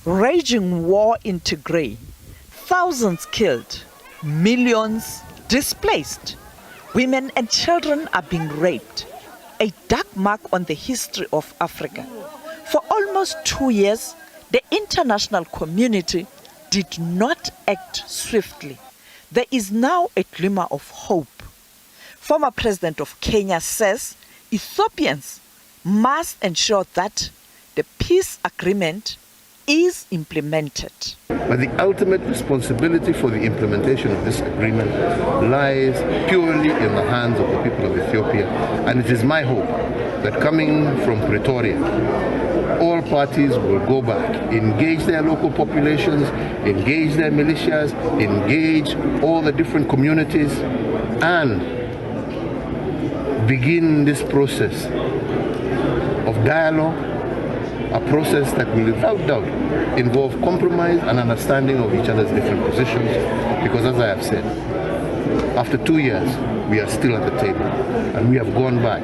Raging war in Tigray, thousands killed, millions displaced. Women and children are being raped. A dark mark on the history of Africa. For almost 2 years, the international community did not act swiftly. There is now a glimmer of hope. Former President of Kenya says Ethiopians must ensure that the peace agreement is implemented. But the ultimate responsibility for the implementation of this agreement lies purely in the hands of the people of Ethiopia. And it is my hope that coming from Pretoria, all parties will go back, engage their local populations, engage their militias, engage all the different communities, and begin this process of dialogue, a process that will without doubt involve compromise and understanding of each other's different positions, because as I have said, after 2 years we are still at the table and we have gone back,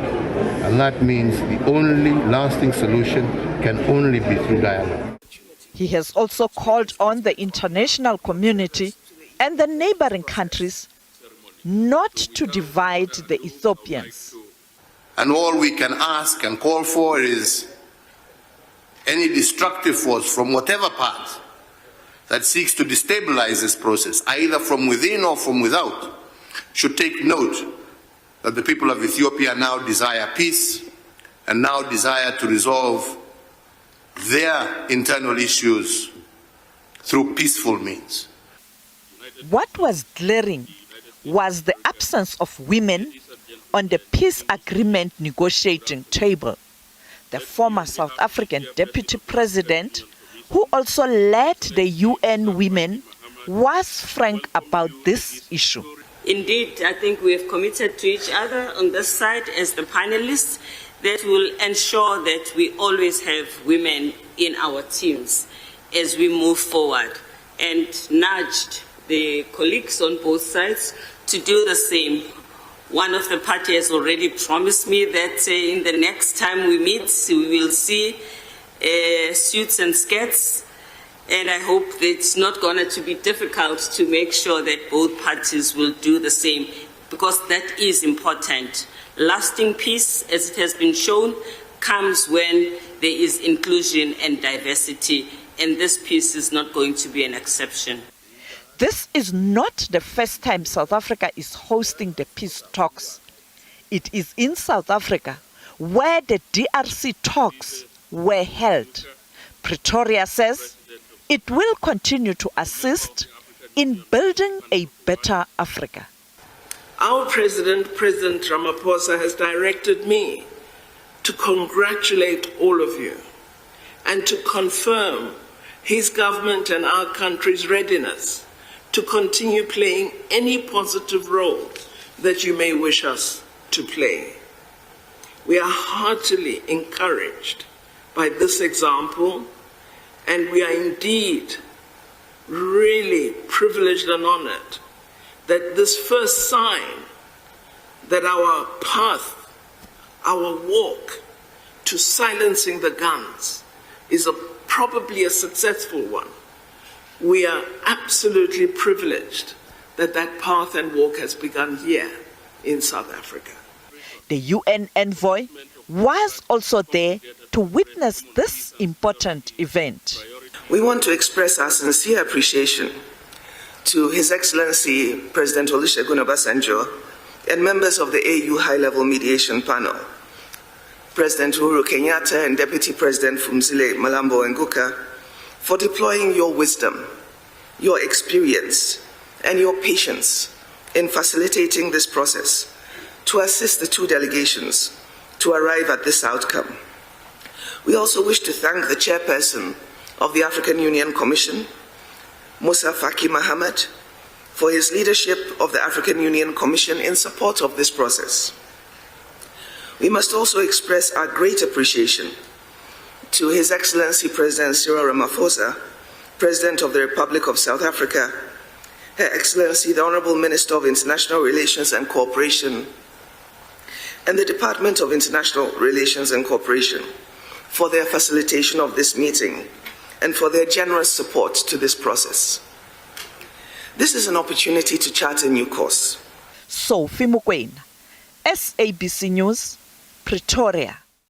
and that means the only lasting solution can only be through dialogue. He has also called on the international community and the neighboring countries not to divide the Ethiopians. And all we can ask and call for is any destructive force from whatever part that seeks to destabilize this process, either from within or from without, should take note that the people of Ethiopia now desire peace and now desire to resolve their internal issues through peaceful means. What was glaring was the absence of women on the peace agreement negotiating table. The former South African deputy president, who also led the UN Women, was frank about this issue. Indeed, I think we have committed to each other on this side as the panelists that will ensure that we always have women in our teams as we move forward, and nudged the colleagues on both sides to do the same. One of the parties has already promised me that in the next time we meet, we will see suits and skirts, and I hope that it's not going to be difficult to make sure that both parties will do the same, because that is important. Lasting peace, as it has been shown, comes when there is inclusion and diversity, and this peace is not going to be an exception. This is not the first time South Africa is hosting the peace talks. It is in South Africa where the DRC talks were held. Pretoria says it will continue to assist in building a better Africa. Our President, President Ramaphosa, has directed me to congratulate all of you and to confirm his government and our country's readiness to continue playing any positive role that you may wish us to play. We are heartily encouraged by this example, and we are indeed really privileged and honored that this first sign that our path, our walk to silencing the guns is probably a successful one. We are absolutely privileged that that path and walk has begun here in South Africa. The UN envoy was also there to witness this important event. We want to express our sincere appreciation to His Excellency President Olusegun Obasanjo and members of the AU High-Level Mediation Panel, President Uhuru Kenyatta and Deputy President Phumzile Mlambo Nguka, for deploying your wisdom, your experience, and your patience in facilitating this process to assist the two delegations to arrive at this outcome. We also wish to thank the chairperson of the African Union Commission, Musa Faki Mohammed, for his leadership of the African Union Commission in support of this process. We must also express our great appreciation to His Excellency President Cyril Ramaphosa, President of the Republic of South Africa, Her Excellency the Honorable Minister of International Relations and Cooperation, and the Department of International Relations and Cooperation for their facilitation of this meeting, and for their generous support to this process. This is an opportunity to chart a new course. Sophie Mokoena, SABC News, Pretoria.